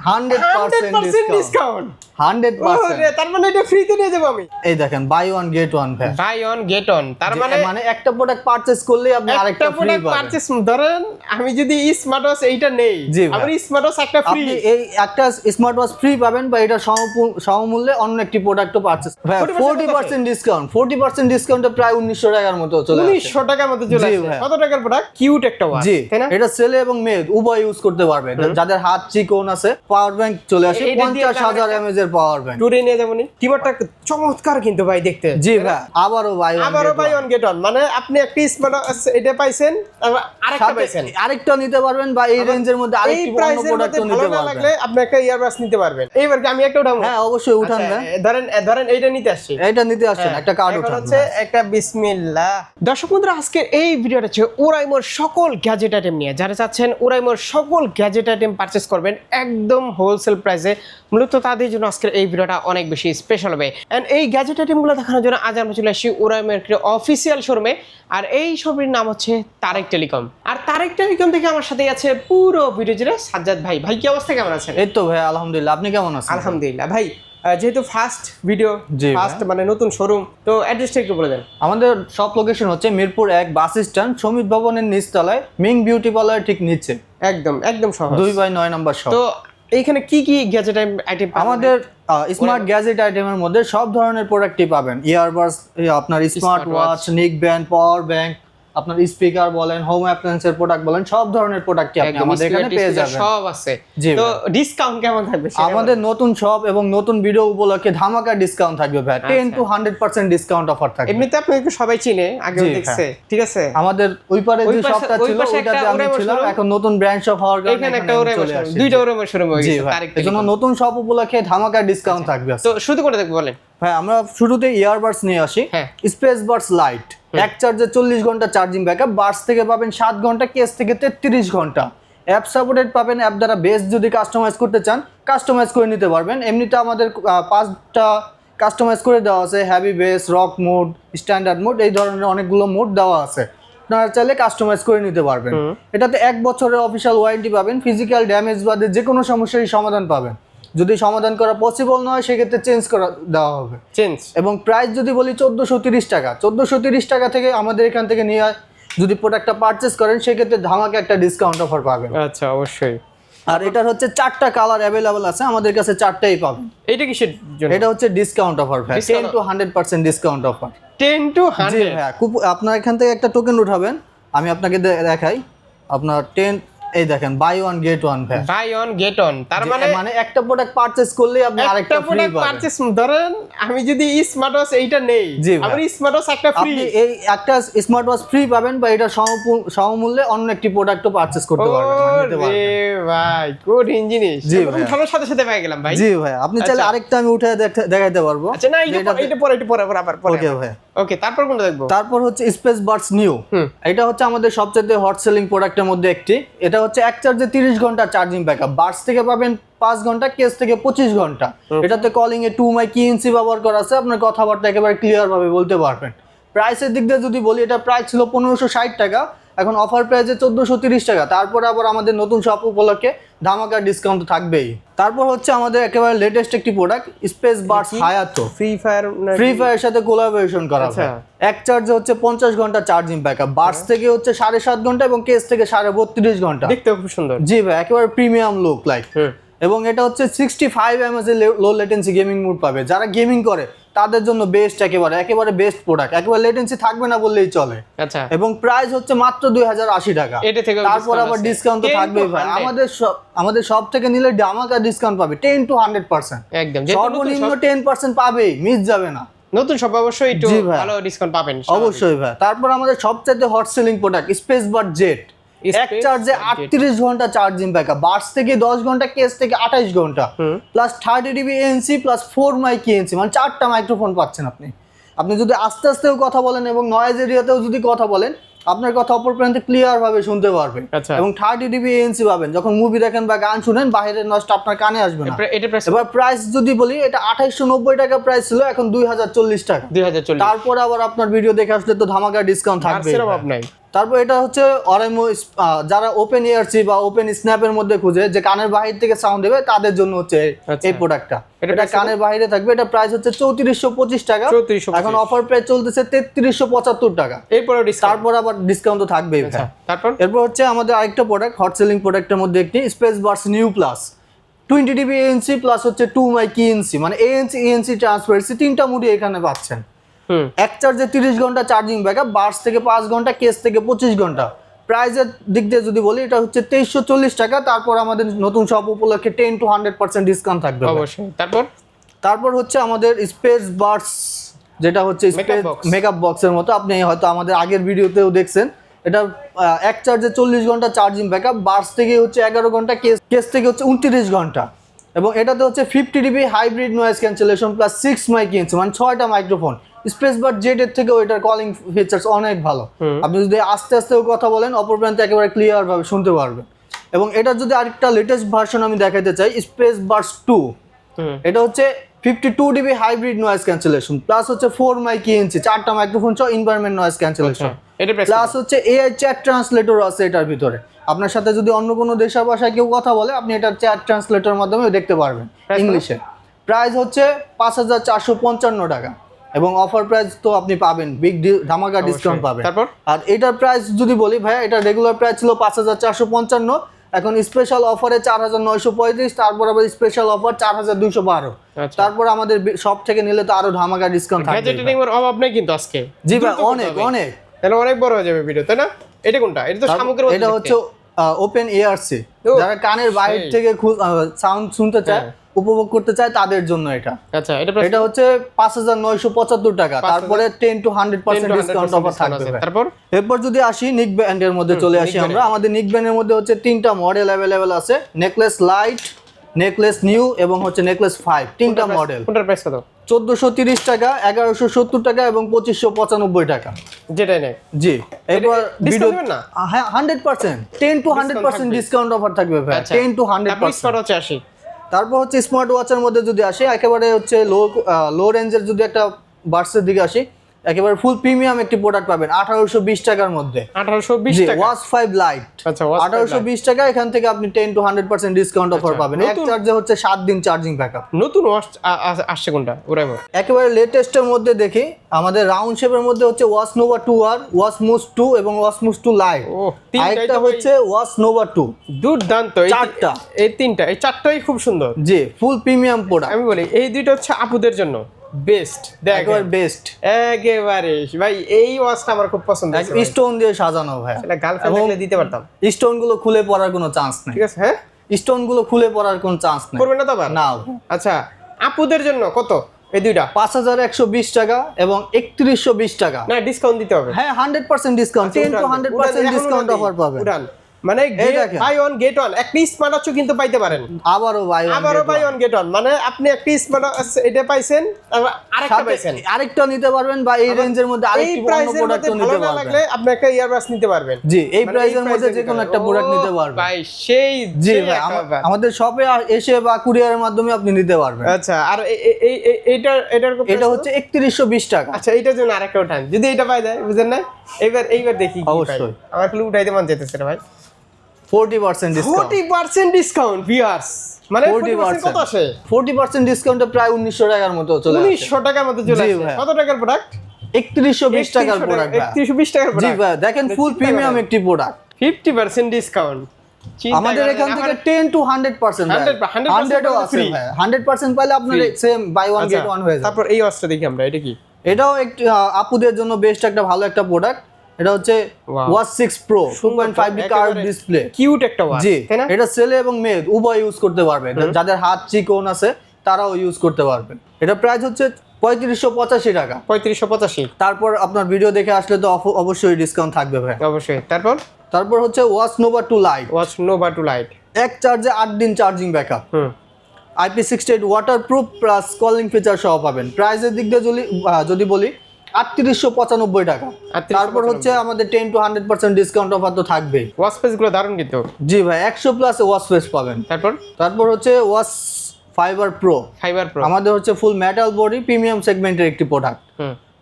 100% discount 100%। তার মানে এটা ফ্রিতে নিয়ে যাব আমি। এই দেখেন বাই ওয়ান গেট ওয়ান ভাই, বাই ওয়ান গেট ওয়ান, তার মানে একটা প্রোডাক্ট পারচেজ করলে আপনি আরেকটা ফ্রি পাবেন। পারচেজ ধরেন আমি যদি স্মার্ট ওয়াচ এইটা নেই, আমার স্মার্ট ওয়াচ একটা ফ্রি, আপনি এই একটা স্মার্ট ওয়াচ ফ্রি পাবেন বা এটা সমমূল্যে অন্য একটি প্রোডাক্টও পারচেজ। 40% ডিসকাউন্ট, 40% ডিসকাউন্টে প্রায় 1900 টাকার মতো চলে আসে। 1900 টাকার মতো চলে আসে। কত টাকার প্রোডাক্ট? কিউট একটা ওয়াচ, তাই না? এটা ছেলে এবং মেয়ে উভয় ইউজ করতে পারবে। যাদের হাত চিকন আছে, পাওয়ার ব্যাংক চলে আসে 50000 mAh এর পাওয়ার ব্যাংক। টুরে নিয়ে যাবনি। কিবোর্ডটা চমৎকার কিন্তু ভাই দেখতে। জি ভাই, আবারও বাই ওয়ান গেট ওয়ান, মানে আপনি একটা স্মার্ট ওয়াচ এটা পাইছেন, তারপর আরেকটা পাইছেন, আরেকটা নিতে পারবেন বা এই রেঞ্জের মধ্যে আরেকটি অন্য প্রোডাক্টও নিতে পারবেন। লাগলে আপনি একটা ইয়ারবাডস নিতে পারবেন। এইবার কি আমি একটা উঠাবো? হ্যাঁ অবশ্যই উঠান। ধরেন এইটা নিতে আসছি, এইটা নিতে আসছেন, একটা কার্ড উঠান। হচ্ছে একটা বিসমিল্লাহ। দর্শক বন্ধুরা, আজকের এই ভিডিওটা হচ্ছে ওরাইমোর সকল গ্যাজেট আইটেম নিয়ে। যারা চাচ্ছেন ওরাইমোর সকল গ্যাজেট আইটেম পারচেজ করবেন একদম হোলসেল প্রাইসে, মূলত তাদের জন্য আজকের এই ভিডিওটা অনেক বেশি স্পেশাল হবে। এন্ড এই গ্যাজেট আইটেমগুলো দেখানোর জন্য আজ আমরা চলে আসি ওরাইমোর অফিসিয়াল শোরুমে। আর এই শোরুমের নাম হচ্ছে তারেক টেলিকম। আর তারেক টেলিকম থেকে আমার সাথে আছে পুরো ভিডিও জুড়ে সাজ্জাদ ভাই। ভাই কি অবস্থা, কেমন আছেন? এই তো ভাই আলহামদুলিল্লাহ, আপনি কেমন আছেন? আলহামদুলিল্লাহ ভাই। যেহেতু ফার্স্ট ভিডিও, ফার্স্ট মানে নতুন শোরুম, তো অ্যাড্রেসটা একটু বলে দেন। আমাদের শপ লোকেশন হচ্ছে মিরপুর 1 বাস স্ট্যান্ড, সমিত ভবনের নিচতলায়, মিং বিউটি পার্লার ঠিক নিচে, একদম সহজ, 2/9 নম্বর শপ। তো এইখানে কি কি গ্যাজেট আইটেম পাবেন? আমাদের স্মার্ট গ্যাজেট আইটেমের মধ্যে সব ধরনের প্রোডাক্টই পাবেন। ইয়ারবাডস, আপনার স্মার্ট ওয়াচ, নিক ব্যান্ড, পাওয়ার ব্যাংক, আপনার স্পিকার বলেন, হোম অ্যাপ্লায়েন্সের প্রোডাক্ট বলেন, সব ধরনের প্রোডাক্টই আপনি আমাদের এখানে পেয়ে যাবেন। সব আছে। তো ডিসকাউন্ট কেমন থাকবে? আমাদের নতুন শপ এবং নতুন ভিডিও উপলক্ষে ধামাকা ডিসকাউন্ট থাকবে ভাই। 10 to 100% ডিসকাউন্ট অফার থাকবে। এমনিতে আপনি একটু সবাই চিনে, আগেও দেখছে, ঠিক আছে? আমাদের ওই পারে যে শপটা ছিল ওইটাতে আমি ছিলাম, এখন নতুন ব্র্যান্ড শপ হওয়ার কারণে এখানে একটা ওরে চলে আসছে, দুইটা ওরে শোরুম হয়ে গেছে তারেক টেলিকম। এজন্য নতুন শপ উপলক্ষে ধামাকা ডিসকাউন্ট থাকবে। তো শুরু করে দেখব, বলেন ভাই। আমরা শুরুতে ইয়ারবাডস নিয়ে আসি, স্পেস বাডস লাইট, এক চার্জে 40 ঘন্টা চার্জিং ব্যাকআপ, বাডস থেকে পাবেন 7 ঘন্টা, কেস থেকে 33 ঘন্টা। অ্যাপ সাপোর্টেড পাবেন, অ্যাপ দ্বারা বেস যদি কাস্টমাইজ করতে চান কাস্টমাইজ করে নিতে পারবেন। এমনিতে আমাদের 5টা কাস্টমাইজ করে দেওয়া আছে, heavy base, rock mode, standard mode, এই ধরনের অনেকগুলো মোড দেওয়া আছে। আপনারা চাইলে কাস্টমাইজ করে নিতে পারবেন। এটাতে 1 বছরের অফিসিয়াল ওয়ারেন্টি পাবেন, ফিজিক্যাল ড্যামেজ বাদে যে কোনো সমস্যারই সমাধান পাবেন। যদি সমাধান করা পসিবল নয় সেক্ষেত্রে চেঞ্জ করা দেওয়া হবে। এবং প্রাইস যদি বলি 1430 টাকা, 1430 টাকা থেকে আমাদের এখান থেকে নিয়ে যদি প্রোডাক্টটা পারচেজ করেন সেক্ষেত্রে ধামাকা একটা ডিসকাউন্ট অফার পাবেন। আচ্ছা, অবশ্যই। আর এটার হচ্ছে 4টা কালার অ্যাভেলেবল আছে, আমাদের কাছে 4টাই পাবেন। এটা কিসের জন্য? এটা হচ্ছে ডিসকাউন্ট অফার ভাই, 10 to 100% ডিসকাউন্ট অফার। 10 to 100? হ্যাঁ, আপনার এখান থেকে একটা টোকেন উঠাবেন, আমি আপনাকে দেখাই। আপনার 10, এই দেখেন বাই ওয়ান গেট ওয়ান ভাই, বাই ওয়ান গেট ওয়ান, তার মানে একটা প্রোডাক্ট পারচেজ করলে আপনি আরেকটা ফ্রি পাবেন। পারচেজ ধরেন আমি যদি স্মার্ট ওয়াচ এইটা নেই, আমার স্মার্ট ওয়াচ একটা ফ্রি, আপনি এই একটা স্মার্ট ওয়াচ ফ্রি পাবেন বা এটা সমমূল্যে অন্য একটি প্রোডাক্টও পারচেজ করতে পারবেন, নিতে পারবেন। ভাই কোড ইঞ্জিনিয়ার, জি ভাই, ভালোর সাথে সাথে পেয়ে গেলাম ভাই। জি ভাই, আপনি চাইলে আরেকটা আমি উঠে দেখাইতে পারবো। আচ্ছা, না এটা পরে আবার পরে। ওকে ভাই, ওকে, তারপর কোনটা দেখবো? তারপর হচ্ছে স্পেস বাডস নিউ। এটা হচ্ছে আমাদের সবচেয়ে হট সেলিং প্রোডাক্টের মধ্যে একটি। এটা হচ্ছে এক চার্জে 30 ঘন্টা চার্জিং ব্যাকআপ, বাডস থেকে পাবেন 5 ঘন্টা, কেস থেকে 25 ঘন্টা। এটাতে কলিং এ 2 মাইক ইএনসি ব্যবহার করা আছে, আপনার কথাবার্তা একেবারে ক্লিয়ার ভাবে বলতে পারবেন। প্রাইসের দিক দিয়ে যদি বলি, এটা প্রাইস ছিল 1560 টাকা, এখন অফার প্রাইসে 1430 টাকা। তারপর আবার আমাদের নতুন শপ উপলক্ষে ধামাকা ডিসকাউন্ট থাকবেই। তারপর হচ্ছে আমাদের একেবারে লেটেস্ট একটি product, space Buds Hayato. Free fire সাথে কোলাবোরেশন করা হয়। এক চার্জে হচ্ছে 50 ঘন্টা চার্জিং ব্যাকআপ, বাডস থেকে হচ্ছে 7.5 ঘন্টা এবং কেস থেকে 32.5 ঘন্টা। দেখতে খুব সুন্দর। জি ভাই, একেবারে প্রিমিয়াম লুক লাইক। এবং এটা হচ্ছে 65 mAh লো লেটেন্সি গেমিং মোড পাবে। যারা গেমিং করে তাদের জন্য বেস্ট, একেবারে বেস্ট প্রোডাক্ট, একেবারে লেটেন্সি থাকবে না বললেই চলে। আচ্ছা, এবং প্রাইস হচ্ছে মাত্র 2080 টাকা। তারপর আবার ডিসকাউন্ট তো থাকবেই ভাই। আমাদের সব থেকে নিলে ধামাকা ডিসকাউন্ট পাবে 10 to 100%। একদম, সর্বনিম্ন 10% পাবেই, মিস যাবে না। নতুন সব অবশ্যই একটু ভালো ডিসকাউন্ট পাবেন অবশ্যই ভাই। তারপর আমাদের সবচেয়ে hot selling product space bud jet, এক চার্জে 38 ঘন্টা চার্জিং ব্যাকআপ, বাডস থেকে 10 ঘন্টা, কেস থেকে 28 ঘন্টা, plus 30 dB ANC plus 4 mic ANC, মানে 4টা মাইক্রোফোন পাচ্ছেন আপনি। আপনি যদি আস্তে আস্তেও কথা বলেন এবং নয়েজ এরিয়াতেও যদি কথা বলেন, আপনার কথা অপর প্রান্তে ক্লিয়ার ভাবে শুনতে পারবেন। এবং 30 dB ANC পাবেন, যখন মুভি দেখেন বা গান শুনেন বাইরের নয়েজটা আপনার কানে আসবে না। এবার প্রাইস যদি বলি, এটা 2890 টাকা প্রাইস ছিল, এখন 2040 টাকা। তারপরে আবার আপনার ভিডিও দেখে আসলে তো ধামাকা ডিসকাউন্ট থাকবে। তারপর এটা হচ্ছে অরাইমো, যারা ওপেন ইয়ারসি বা ওপেন স্ন্যাপের মধ্যে খুঁজে যে কানের বাহির থেকে সাউন্ড দেবে তাদের জন্য হচ্ছে এই প্রোডাক্টটা। এটা কানের বাইরে থাকবে, এটা প্রাইস হচ্ছে 3425 টাকা। এখন অফার প্রাইস চলতেছে 3375 টাকা। তারপর আবার ডিসকাউন্ট তো থাকবেই। এরপর হচ্ছে আমাদের আরেকটা প্রোডাক্ট, হট সেলিং প্রোডাক্টের মধ্যে একটি space Buds new plus 20 dB ANC plus হচ্ছে 2 mic ANC, মানে ANC ANC ট্রান্সপারেন্সি তিনটা মুডি এখানে পাচ্ছেন। এক চার্জে 30 ঘন্টা চার্জিং ব্যাকআপ, বাডস থেকে 5 ঘন্টা, কেস থেকে 25 ঘন্টা। প্রাইসের দিক দিয়ে যদি বলি এটা হচ্ছে 2340 টাকা। তারপর আমাদের নতুন শপ উপলক্ষে 10 to 100% ডিসকাউন্ট থাকবে অবশ্যই। তারপর হচ্ছে আমাদের স্পেস বাডস, যেটা হচ্ছে স্পেস মেকআপ বক্সের মতো। আপনি হয়তো আমাদের আগের ভিডিওতেও দেখছেন। এটা এক চার্জে 40 ঘন্টা চার্জিং ব্যাকআপ, বাডস থেকে হচ্ছে 11 ঘন্টা, কেস থেকে হচ্ছে 29 ঘন্টা। এবং এটাতে হচ্ছে 50 dB hybrid noise cancellation plus 6 mic ইঞ্চ, মানে 6টা মাইক্রোফোন। স্পেস বাড জেড এর থেকেও এটার কলিং ফিচার্স অনেক ভালো। আপনি যদি আস্তে আস্তেও কথা বলেন অপর প্রান্তে একেবারে ক্লিয়ার ভাবে শুনতে পারবেন। এবং এটার যদি আরেকটা লেটেস্ট ভার্সন আমি দেখাতে চাই, স্পেস বাডস 2, এটা হচ্ছে 52 dB hybrid noise cancellation plus হচ্ছে 4 মাইক ইঞ্চ, 4টা মাইক্রোফোন সহ এনভায়রনমেন্ট নয়েজ ক্যান্সেলেশন প্লাস হচ্ছে এআই চ্যাট ট্রান্সলেটর আছে এটার ভিতরে। আপনার সাথে যদি অন্য কোনো দেশের ভাষায় কেউ কথা বলে আপনি এটা চ্যাট ট্রান্সলেটরের মাধ্যমে দেখতে পারবেন ইংলিশে। প্রাইস হচ্ছে 5455 টাকা। এবং অফার প্রাইস তো আপনি পাবেন, বিগ ধামাকা ডিসকাউন্ট পাবেন। আর এটার প্রাইস যদি বলি ভাইয়া, এটা রেগুলার প্রাইস ছিল 5455, এখন স্পেশাল অফারে 4935, তারপর আবার স্পেশাল অফার 4212। তারপর আমাদের সব থেকে নিলে তো আরো ধামাকা ডিসকাউন্ট থাকবে। গ্যাজেটিং এর অভাব নেই কিন্তু আজকে। জি ভাই, অনেক তাহলে অনেক বড় হয়ে যাবে ভিডিও, তাই না? এটা কোনটা? এটা তো সামগ্রী। এটা হচ্ছে ওপেন এআরসি, যারা কানের বাইরে থেকে সাউন্ড শুনতে চায়, উপভোগ করতে চায় তাদের জন্য এটা। আচ্ছা, এটা হচ্ছে 5975 টাকা। তারপরে 10 to 100% ডিসকাউন্ট অফার থাকবে। এরপর যদি আসি নিক ব্যান্ডের মধ্যে চলে আসি আমরা, আমাদের নিক ব্যান্ডের মধ্যে হচ্ছে 3টা মডেল অ্যাভেলেবেল আছে, নেকলেস লাইট, নেকলেস নিউ এবং হচ্ছে নেকলেস 5, 3টা মডেল। কোনটার প্রাইস কত? 1430 টাকা, 1170 টাকা এবং 2595 টাকা, যেটাই নেই। জি। এরপর ভিডিও না, হ্যাঁ 100% 10 to 100% ডিসকাউন্ট অফার থাকবে ভাই, 10 to 100%। তারপর হচ্ছে স্মার্ট ওয়াচের মধ্যে যদি আসি, একেবারে হচ্ছে লো রেঞ্জের যদি একটা বাডসের দিকে আসি, একেবারে ফুল প্রিমিয়াম একটি প্রোডাক্ট পাবেন 1820 টাকার মধ্যে। 1820 টাকা ওয়াচ 5 লাইট। আচ্ছা, 1820 টাকা। এখান থেকে আপনি 10 to 100% ডিসকাউন্ট অফার পাবেন। এক চার্জে হচ্ছে 7 দিন চার্জিং ব্যাকআপ। নতুন ওয়াচ আসছে কোনটা? ওরাইমো একেবারে লেটেস্টের মধ্যে দেখি, আমাদের রাউন্ড শেপের মধ্যে হচ্ছে ওয়াচ নোভা 2R, ওয়াচ মুস 2 এবং ওয়াচ মুস 2 লাইট। আরেকটা হচ্ছে ওয়াচ নোভা 2। দুর্দান্ত, চারটা, এই তিনটা, এই চারটাই খুব সুন্দর। জি, ফুল প্রিমিয়াম প্রোডাক্ট। আমি বলি এই দুইটা হচ্ছে আপুদের জন্য বেস্ট, একেবারে বেস্ট, একেবারে ভাই। এই ওয়াচটা আমার খুব পছন্দ হয়েছে, স্টোন দিয়ে সাজানো ভাই। এটা গার্লফ্রেন্ড থাকলে দিতে পারতাম। স্টোন গুলো খুলে পড়ার কোনো চান্স নেই, ঠিক আছে? হ্যাঁ, স্টোন গুলো খুলে পড়ার কোনো চান্স নেই, করবে না তো আবার? না। আচ্ছা, আপুদের জন্য কত এই দুইটা? 5120 টাকা এবং 3120 টাকা। না, ডিসকাউন্ট দিতে হবে। হ্যাঁ, 100% ডিসকাউন্ট, 10 to 100% ডিসকাউন্ট অফার পাবেন। মানে বাই ওয়ান গেট ওয়ান, একটা স্মার্ট ওয়াচ কিন্তু পাইতে পারেন। আবারও বাই ওয়ান গেট ওয়ান, মানে আপনি একটা স্মার্ট ওয়াচ এটা পাইছেন, আরেকটা পাইছেন, আরেকটা নিতে পারবেন, বা এই রেঞ্জের মধ্যে আরেকটি অন্য প্রোডাক্ট নিতে পারবেন। লাগলে আপনি একটা ইয়ারবাডস নিতে পারবেন। জি, এই প্রাইসের মধ্যে যে কোনো একটা প্রোডাক্ট নিতে পারবেন ভাই। সেই জি ভাই, আমাদের শপে এসে বা কুরিয়ারের মাধ্যমে আপনি নিতে পারবেন। আচ্ছা, আর এটা হচ্ছে 3120 টাকা। আচ্ছা, এইটার জন্য আরেকটা উঠান, যদি এটা পাই যায়, বুঝেন না? এইবার দেখি অবশ্যই। আমার খালি উঠাইতে মন চাইতেছে রে ভাই। 40% ডিসকাউন্ট, 40% ডিসকাউন্ট ভিউয়ার্স, মানে 40% কত আসে? 40% ডিসকাউন্টে প্রায় 1900 টাকার মতো চলে আসে। 1900 টাকার মতো চলে আসে। কত টাকার প্রোডাক্ট? 3120 টাকার প্রোডাক্ট। 3120 টাকার প্রোডাক্ট। জি ভাই, দেখেন ফুল প্রিমিয়াম একটি প্রোডাক্ট, 50% ডিসকাউন্ট। আমাদের এখান থেকে 10 to 100%, 100ও আছে ভাই। 100% পাইলে আপনার same buy one get one হয়ে যাবে। তারপর এই ওয়াচটা দেখি আমরা, এটা কি? এটাও একটি আপুদের জন্য বেস্ট একটা ভালো একটা প্রোডাক্ট। এটা হচ্ছে watch 6 pro 2.5D curve display, cute একটা ওয়াচ। জি, এটা ছেলে এবং মেয়ে উভয় ইউজ করতে পারবে, যাদের হাত চিকন আছে তারাও ইউজ করতে পারবেন। এটা প্রাইস হচ্ছে 3585 টাকা। 3585। তারপর আপনার ভিডিও দেখে আসলে তো অবশ্যই ডিসকাউন্ট থাকবে ভাই। অবশ্যই। তারপর হচ্ছে watch Nova 2 light. Watch Nova 2 light, এক চার্জে 8 দিন charging backup, IP68 waterproof plus calling feature সহ পাবেন। প্রাইসের দিক দিয়ে যদি বলি 3895 টাকা। তারপর হচ্ছে আমাদের 10 to 100% ডিসকাউন্ট অফার তো থাকবেই। ওয়াচ স্পেস গুলো দারুণ কিন্তু। জি ভাই, 100 প্লাস ওয়াচ স্পেস পাবেন। তারপর হচ্ছে ওয়াচ ফাইবার প্রো। আমাদের হচ্ছে ফুল মেটাল বডি প্রিমিয়াম সেগমেন্টের একটি প্রোডাক্ট।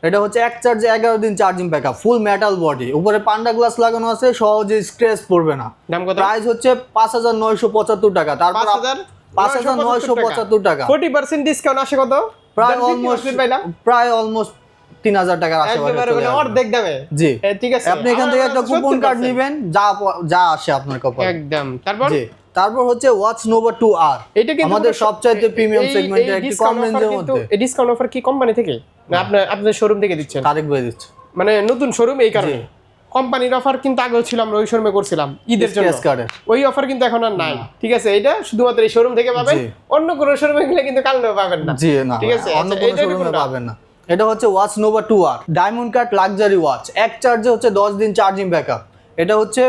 এটা হচ্ছে এক চার্জে 11 দিন চার্জিং ব্যাকআপ, ফুল মেটাল বডি, উপরে পান্ডা গ্লাস লাগানো আছে, সহজে স্ক্র্যাচ পড়বে না। দাম কত? প্রাইস হচ্ছে 5975 টাকা। তারপর 5975 টাকা। 40% ডিসকাউন্ট আসে কত? প্রায় অলমোস্ট 3000 টাকার আশেপাশে চলে আসবে। অর্ধেক দামে। জি ঠিক আছে, আপনি এখান থেকে একটা কুপন কার্ড নেবেন, যা আসে আপনার কপালে একদম। তারপর তারপর হচ্ছে ওয়াচ নোভা 2R, এটা কিন্তু আমাদের সবচাইতে প্রিমিয়াম সেগমেন্টের একটি কম রেঞ্জের মধ্যে। এই ডিসকাউন্ট অফার কি কোম্পানি থেকে না আপনাদের শোরুম থেকে দিচ্ছেন? তারেক ভাই দিচ্ছে, মানে নতুন শোরুম, এই কারণে। কোম্পানির অফার কিন্তু আগেও ছিল, আমরা ওই শোরুমে করছিলাম ঈদের জন্য, ওই অফার কিন্তু এখন আর নাই। ঠিক আছে, এটা শুধুমাত্র এই শোরুম থেকে পাবেন, অন্য কোনো শোরুমে গেলে কিন্তু কালকেও পাবেন না। জি না, ঠিক আছে, অন্য কোনো শোরুমে পাবেন না। এটা হচ্ছে watch Nova 2R diamond cut luxury watch, এক চার্জে হচ্ছে 10 দিন চার্জিং ব্যাকআপ। এটা হচ্ছে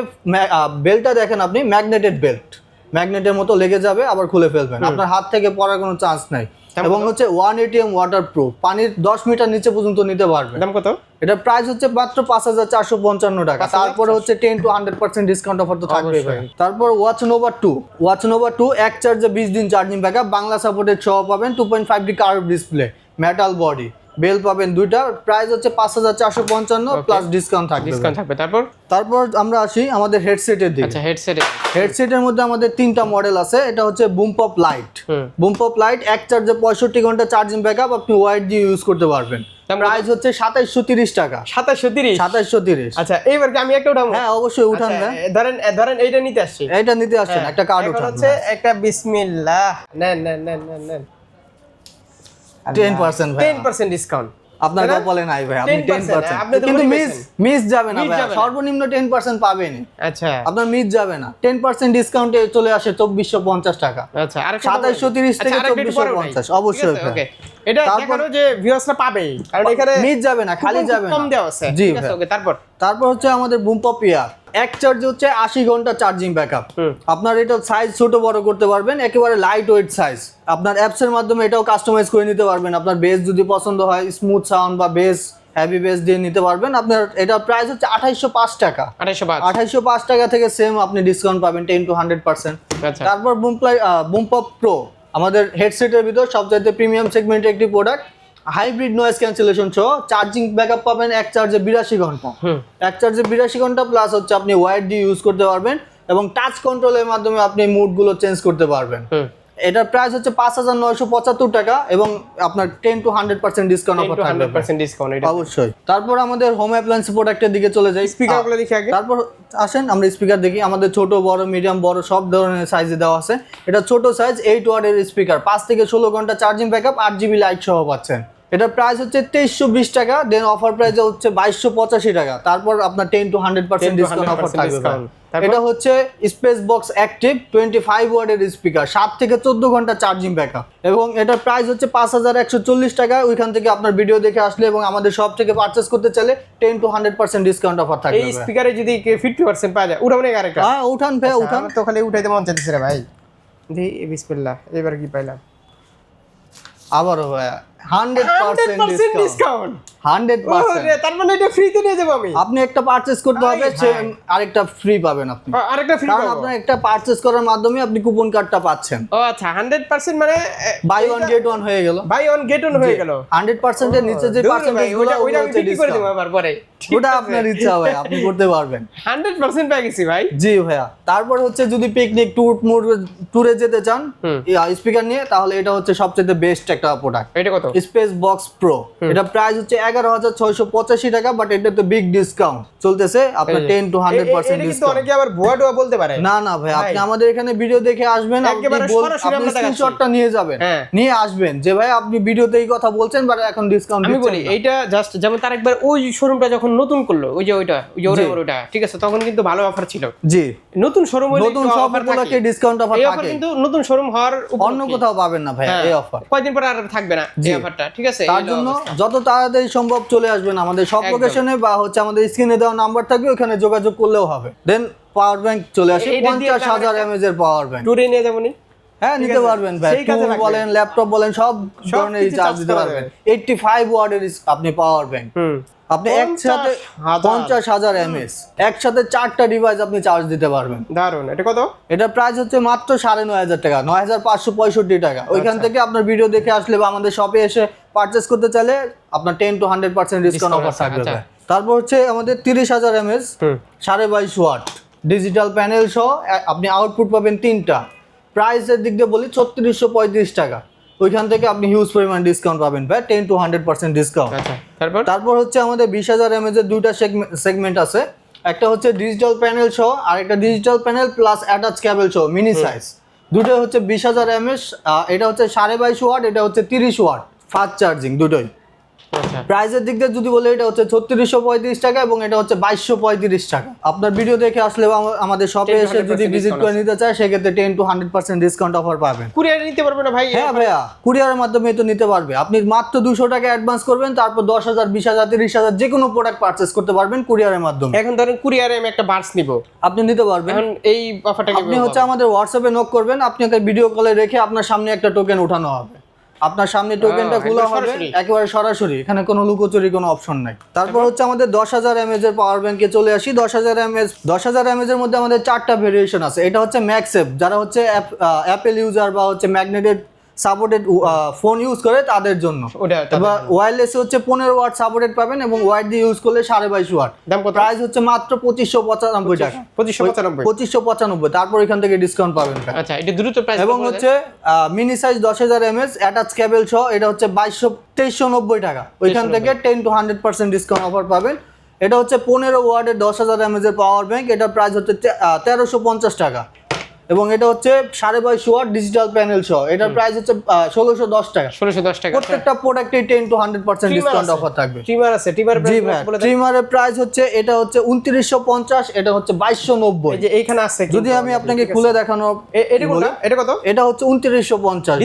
বেল্টটা দেখেন আপনি, ম্যাগনেটেড বেল্ট, ম্যাগনেটের মতো লেগে যাবে, আবার খুলে ফেলবেন, আপনার হাত থেকে পড়ার কোনো চান্স নাই। এবং হচ্ছে 1 ATM ওয়াটার প্রুফ, পানির 10 মিটার নিচে পর্যন্ত নিতে পারবে। দাম কত? এটা প্রাইস হচ্ছে মাত্র 5455 টাকা। তারপরে হচ্ছে 10 to 100% ডিসকাউন্ট অফার তো থাকবে ভাই। তারপর ওয়াচ নোভা 2 এক চার্জে 20 দিন চার্জিং ব্যাকআপ, বাংলা সাপোর্টেড সহ পাবেন, 2.5D curve display, metal body, বেল পাবেন দুইটা। প্রাইস হচ্ছে 5455 প্লাস ডিসকাউন্ট থাকবে। তারপর আমরা আসি আমাদের হেডসেটের দিকে। আচ্ছা, হেডসেটের মধ্যে আমাদের 3টা মডেল আছে। এটা হচ্ছে বুমপপ লাইট, এক চার্জে 65 ঘন্টা চার্জিং ব্যাকআপ, আপনি ওয়াইড দিয়ে ইউজ করতে পারবেন। প্রাইস হচ্ছে 2730 টাকা। 2730। আচ্ছা, এইবার কি আমি একটা উঠাবো? হ্যাঁ অবশ্যই উঠান। ধরেন এইটা নিতে আসছি, একটা কার্ড উঠান। হচ্ছে একটা বিসমিল্লাহ, নেন 10% ডিসকাউন্ট আপনার কপালে নাই ভাই, আপনি 10%, কিন্তু মিস যাবে না ভাই, সর্বনিম্ন 10% পাবেন। আচ্ছা, আপনার মিস যাবে না, 10% ডিসকাউন্টে চলে আসে 2450 টাকা। আচ্ছা, আর 2730 থেকে 2450 অবশ্যই। ওকে, এটা দেখানো যে ভিউয়ার্সরা পাবে, কারণ এখানে মিস যাবে না, খালি যাবে না, কম দেওয়া আছে। ঠিক আছে, ওকে। তারপর হচ্ছে আমাদের বুমপপ ইয়ার, এক চার্জে হচ্ছে 80 ঘন্টা চার্জিং ব্যাকআপ। আপনার এটা সাইজ ছোট বড় করতে পারবেন, একেবারে লাইট ওয়েট সাইজ। আপনার অ্যাপস এর মাধ্যমে এটাও কাস্টমাইজ করে নিতে পারবেন। আপনার বেস যদি পছন্দ হয়, স্মুথ সাউন্ড বা বেস হেভি বেস দিয়ে নিতে পারবেন। আপনার এটার প্রাইস হচ্ছে 2805 টাকা। 2805 টাকা থেকে সেম আপনি ডিসকাউন্ট পাবেন 10 to 100%। তারপর বুমপপ প্রো, আমাদের হেডসেটের ভিতর সবচাইতে প্রিমিয়াম সেগমেন্টের একটি প্রোডাক্ট, হাইব্রিড নয়েজ ক্যান্সেলেশন সহ চার্জিং ব্যাকআপ পাবেন এক চার্জে 82 ঘন্টা। এক চার্জে 82 ঘন্টা প্লাস হচ্ছে আপনি ওয়্যার দিয়ে ইউজ করতে পারবেন এবং টাচ কন্ট্রোলের মাধ্যমে আপনি মুড গুলো চেঞ্জ করতে পারবেন। এটার প্রাইস হচ্ছে 5975 টাকা এবং আপনার 10 to 100% ডিসকাউন্ট অফার থাকবে। 100% ডিসকাউন্ট এটা অবশ্যই। তারপর আমাদের হোম অ্যাপ্লায়েন্স প্রোডাক্টের দিকে চলে যাই। স্পিকারগুলো দেখি আগে। তারপর আসেন আমরা স্পিকার দেখি। আমাদের ছোট বড় মিডিয়াম বড় সব ধরনের সাইজে দেওয়া আছে। এটা ছোট সাইজ 8 ওয়াটের স্পিকার, 5 থেকে 16 ঘন্টা চার্জিং ব্যাকআপ, 8GB লাইট সহ পাচ্ছেন। এটার প্রাইস হচ্ছে 2320 টাকা, দেন অফার প্রাইস হচ্ছে 2285 টাকা। তারপর আপনার 10 to 100% ডিসকাউন্ট অফার থাকবে। এটা হচ্ছে স্পেস বক্স অ্যাক্টিভ 25 ওয়াটের স্পিকার, 7 থেকে 14 ঘন্টা চার্জিং ব্যাকআপ এবং এটার প্রাইস হচ্ছে 5140 টাকা। ওইখান থেকে আপনার ভিডিও দেখে আসলে এবং আমাদের শপ থেকে পারচেজ করতে চাইলে 10 to 100% ডিসকাউন্ট অফার থাকবে। এই স্পিকারে যদি 50% পাওয়া যায়, উঠাবো না আরেকটা? হ্যাঁ উঠান ভাই, উঠান। তো খালি উঠাইতে মন চাইতেছে রে ভাই। দি বিসমিল্লাহ, এবার কি পাইলাম? আবারও ভাই 100% ডিসকাউন্ট। 100%। তার মানে এটা ফ্রিতে নিয়ে যাব আমি? আপনি একটা পারচেজ করতে হবে, আরেকটা ফ্রি পাবেন আপনি। আরেকটা ফ্রি কারণ আপনার একটা পারচেজ করার মাধ্যমে আপনি কুপন কার্ডটা পাচ্ছেন। ও আচ্ছা, 100% মানে বাই ওয়ান গেট ওয়ান হয়ে গেল। বাই ওয়ান গেট ওয়ান হয়ে গেল। 100% এর নিচে যে পার্সেন্টেজ গুলো ওইটা আমি বিক্রি করে দেব আবার পরে। ওটা আপনার ইচ্ছা ভাই, আপনি করতে পারবেন। 100% পেয়ে গেছি ভাই। জি ভাইয়া। তারপর হচ্ছে যদি পিকনিক ট্যুরে যেতে চান স্পিকার নিয়ে, তাহলে এটা হচ্ছে সবচেয়ে বেস্ট একটা প্রোডাক্ট। এটা কত? স্পেস বক্স প্রো, এটা প্রাইস হচ্ছে 11685 টাকা, বাট এটাতে বিগ ডিসকাউন্ট চলতেছে আপনার 10 to 100% ডিসকাউন্ট। কিন্তু ডিসকাউন্ট। অনেকে আবার ভুয়া টুয়া বলতে পারে। না না ভাই, আপনি আমাদের এখানে ভিডিও দেখে আসবেন, আপনি স্ক্রিনশটটা নিয়ে যাবেন, নিয়ে আসবেন যে ভাই আপনি ভিডিওতে এই কথা বলছেন, বাট এখন ডিসকাউন্ট আমি বলি এইটা জাস্ট যেমন তার একবার ওই শোরুমটা যখন নতুন করলো, ওই যে ওইটা ঠিক আছে, তখন কিন্তু ভালো অফার ছিল। জি, নতুন শোরুম হলে নতুন সবগুলোকে ডিসকাউন্ট অফার থাকে। এই অফার কিন্তু নতুন শোরুম হওয়ার অন্য কোথাও পাবেন না ভাই এই অফার। কয়দিন পর আর থাকবে না এই অফারটা। ঠিক আছে, তার জন্য যত তাড়াতাড়ি সম্ভব চলে আসবেন আমাদের সব লোকেশনে, বা হচ্ছে আমাদের স্ক্রিনে দেওয়া নাম্বার থাকবে, ওখানে যোগাযোগ করলেও হবে। দেন পাওয়ার ব্যাংক চলে আসে 50000 mAh এর পাওয়ার ব্যাংক। টুরে নিয়ে যাবনি? হ্যাঁ নিতে পারবেন ভাই, টুল বলেন ল্যাপটপ বলেন সব ধরনের চার্জ দিতে পারবেন। 85 ওয়াটের আপনি পাওয়ার ব্যাংক। আপনি একসাথে 50,000 mAh একসাথে 4টা ডিভাইস আপনি চার্জ দিতে পারবেন। দারুন। এটা কত? এটা প্রাইস হচ্ছে মাত্র 9,500 টাকা, 9,565 টাকা। ওইখান থেকে আপনার ভিডিও দেখে আসলে বা আমাদের শপে এসে পারচেজ করতে চাইলে আপনার 10 to 100% ডিসকাউন্ট অফার থাকবে। তারপর হচ্ছে আমাদের 30,000 mAh 22.5 ওয়াট ডিজিটাল প্যানেল সহ আপনি আউটপুট পাবেন 3টা। প্রাইসের দিক দিয়ে বলি 3635 টাকা। ওইখান থেকে আপনি হিউজ পরিমাণ ডিসকাউন্ট পাবেন ভাই, 10 to 100% ডিসকাউন্ট। তারপর হচ্ছে আমাদের 20,000 mAh এর দুইটা সেগমেন্ট আছে, একটা হচ্ছে ডিজিটাল প্যানেল সহ আর একটা ডিজিটাল প্যানেল প্লাস অ্যাটাচ কেবল সহ মিনি সাইজ। দুটো হচ্ছে 20,000 mAh, এটা হচ্ছে 22.5 ওয়াট, এটা হচ্ছে 30 ওয়াট ফাস্ট চার্জিং দুটোই। প্রাইসের দিক দিয়ে যদি বলে এটা হচ্ছে 3635 টাকা এবং এটা হচ্ছে 2235 টাকা। আপনার ভিডিও দেখে আসলে আমাদের শপে এসে যদি ভিজিট করে নিতে চায় সেক্ষেত্রে 10 to 100% ডিসকাউন্ট অফার পাবেন। কুরিয়ারে নিতে পারবে না ভাই? হ্যাঁ ভাইয়া, কুরিয়ারের মাধ্যমে তো নিতে পারবে। আপনি মাত্র 200 টাকা অ্যাডভান্স করবেন, তারপর 10,000 20,000 30,000 যে কোনো প্রোডাক্ট পারচেজ করতে পারবেন কুরিয়ারের মাধ্যমে। এখন ধরেন কুরিয়ারে আমি একটা বাডস নিব, আপনি নিতে পারবেন। এখন এই অফারটা আপনি হচ্ছে আমাদের হোয়াটসঅ্যাপে নক করবেন, আপনাকে ভিডিও কলে রেখে আপনার সামনে একটা টোকেন উঠানো হবে, আপনার সামনে টোকেনটা খোলা হবে একেবারে সরাসরি, এখানে কোনো লুকোচুরি কোনো অপশন নাই। তারপর হচ্ছে আমাদের 10,000 mAh এর পাওয়ার ব্যাংকে চলে আসি। 10,000 mAh এর মধ্যে আমাদের 4টা ভেরিয়েশন আছে। এটা হচ্ছে ম্যাক্সেপ, যারা হচ্ছে অ্যাপেল ইউজার বা হচ্ছে ম্যাগনেটেড সাপোর্টেড ফোন ইউজ করে তাদের জন্য। এবার ওয়্যারলেস হচ্ছে 15 ওয়াট সাপোর্টেড পাবেন এবং ওয়্যার দিয়ে ইউজ করলে 22.5 ওয়াট। প্রাইস হচ্ছে মাত্র 2595 টাকা। 2595। তারপর এখান থেকে ডিসকাউন্ট পাবেন। আচ্ছা, এটা দ্রুত প্রাইস। এবং হচ্ছে মিনি সাইজ 10,000 mAh অ্যাটাচ কেবল সহ এটা হচ্ছে 2390 টাকা। ওইখান থেকে 10 to 100% ডিসকাউন্ট অফার পাবেন। এটা হচ্ছে 15 ওয়াটের 10,000 mAh এর পাওয়ার ব্যাংক, এটার প্রাইস হচ্ছে 1350 টাকা এবং এটা হচ্ছে 22.5 ওয়াট ডিজিটাল প্যানেল সহ, এটার প্রাইস হচ্ছে 1610 টাকা। 1610 টাকা। প্রত্যেকটা প্রোডাক্টে 10 to 100% ডিসকাউন্ট অফার থাকবে। ট্রিমার আছে, ট্রিমারের প্রাইস হচ্ছে এটা হচ্ছে 2950, এটা হচ্ছে 2290। এই যে এইখানে আছে, যদি আমি আপনাকে খুলে দেখানো, এটা কত? এটা হচ্ছে 2950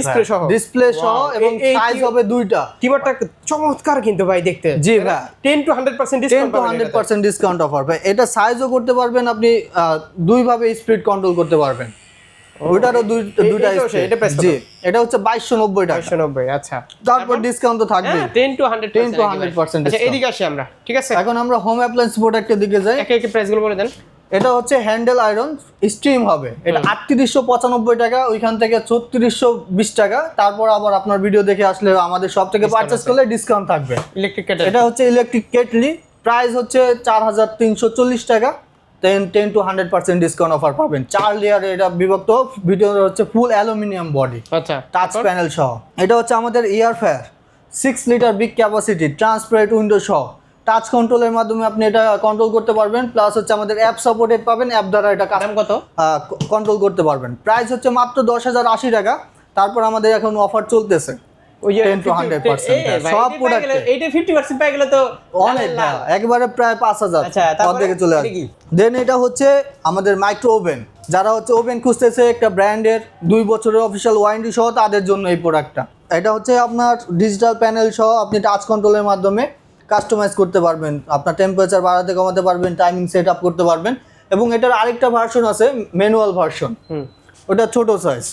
ডিসপ্লে সহ এবং সাইজ হবে দুইটা। ট্রিমারটা চমৎকার কিন্তু ভাই দেখতে। জি ভাই, 10 to 100% ডিসকাউন্ট পাবেন। 10 to 100% ডিসকাউন্ট অফার ভাই। এটা সাইজও করতে পারবেন আপনি, দুই ভাবে স্পিড কন্ট্রোল করতে পারবেন। ওইটারও দুইটা স্পিড। জি, এটা হচ্ছে 2290 টাকা। 2290। আচ্ছা, তারপর ডিসকাউন্ট তো থাকবে 10 to 100%। আচ্ছা, এদিকে আসি আমরা, ঠিক আছে? এখন আমরা হোম অ্যাপ্লায়েন্স প্রোডাক্টের দিকে যাই। একে একে প্রাইসগুলো বলে দেন। এটা হচ্ছে হ্যান্ডেল আয়রন স্টিম হবে, এটা 3895 টাকা, ওইখান থেকে 3620 টাকা। তারপর আবার আপনার ভিডিও দেখে আসলে আমাদের সব থেকে পারচেজ করলে ডিসকাউন্ট থাকবে। ইলেকট্রিক কেটলি, এটা হচ্ছে ইলেকট্রিক কেটলি, প্রাইস হচ্ছে 4340 টাকা। 10 to 100% ডিসকাউন্ট অফার পাবেন। 4 লেয়ারে এটা বিভক্ত, ভিডিওর হচ্ছে ফুল অ্যালুমিনিয়াম বডি, আচ্ছা, টাচ প্যানেল সহ। এটা হচ্ছে আমাদের air fair 6 litre big capacity, transparent window সহ। টাচ কন্ট্রোলের মাধ্যমে আপনি এটা কন্ট্রোল করতে পারবেন, প্লাস হচ্ছে আমাদের অ্যাপ সাপোর্টেড পাবেন, অ্যাপ দ্বারা এটা কন্ট্রোল করতে পারবেন। প্রাইস হচ্ছে মাত্র 10,080 টাকা। তারপর আমাদের এখন অফার চলতেছে 10 to 100%। সব প্রোডাক্টে এইটা 50% পাই গেলে তো অনেক, একবারে প্রায় 5,000 অর্ধেকে চলে আসবে। দেন এটা হচ্ছে আমাদের মাইক্রো ওভেন, যারা হচ্ছে ওভেন খুঁজতেছে একটা ব্র্যান্ডের 2 বছরের অফিসিয়াল ওয়ারেন্টি সহ, তাদের জন্য এই প্রোডাক্টটা। এটা হচ্ছে আপনার ডিজিটাল প্যানেল সহ, আপনি টাচ কন্ট্রোলের মাধ্যমে কাস্টমাইজ করতে পারবেন, আপনার টেম্পারেচার বাড়াতে কমাতে পারবেন, টাইমিং সেট আপ করতে পারবেন। এবং এটার আরেকটা ভার্সন আছে ম্যানুয়াল ভার্সন, ওটা ছোট সাইজ।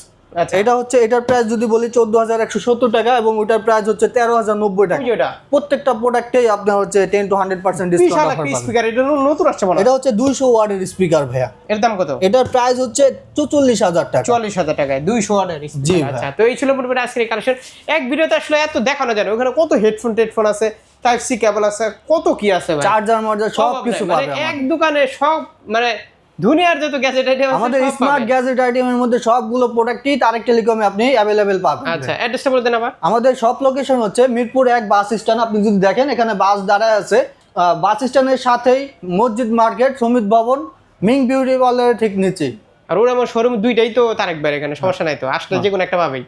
এটা হচ্ছে, এটার প্রাইস যদি বলি 14,170 টাকা এবং ওটার প্রাইস হচ্ছে 13,090 টাকা। প্রত্যেকটা প্রোডাক্টেই আপনার হচ্ছে 10 to 100% ডিসকাউন্ট অফার পাবেন। স্পিকার এটা নতুন আসছে মনে হয়। এটা হচ্ছে 200 ওয়াটের স্পিকার ভাইয়া। এর দাম কত? এটার প্রাইস হচ্ছে 44,000 টাকা। 44,000 টাকায় 200 ওয়াটের স্পিকার। আচ্ছা, তো এই ছিল মোটামুটি আজকের কালেকশন। এক ভিডিওতে আসলে এত দেখানো যায় না, ওখানে কত হেডফোন আছে, টাইপ সি কেবল আছে, কত কি আছে ভাই, চার্জার সব কিছু পাবেন এক দোকানে। সব মানে দুনিয়ার যত গ্যাজেট আইটেম আছে, আমাদের স্মার্ট গ্যাজেট আইটেমের মধ্যে সবগুলো প্রোডাক্টই তারেক টেলিকমে আপনি अवेलेबल পাবেন। আচ্ছা, অ্যাড্রেসটা বলে দেন আবার। আমাদের শপ লোকেশন হচ্ছে মিরপুর 1 বাস স্ট্যান্ড। আপনি যদি দেখেন এখানে বাস দাঁড়ায় আছে, বাস স্ট্যান্ডের সাথেই মসজিদ মার্কেট, সমিত ভবন, মিং বিউটি পার্লারের ঠিক নিচেই। আর ওর আমার শোরুম দুইটাই তো তারেক ভাই, এখানে সমস্যা নাই তো, আসলে যে কোনো একটা পাবেই।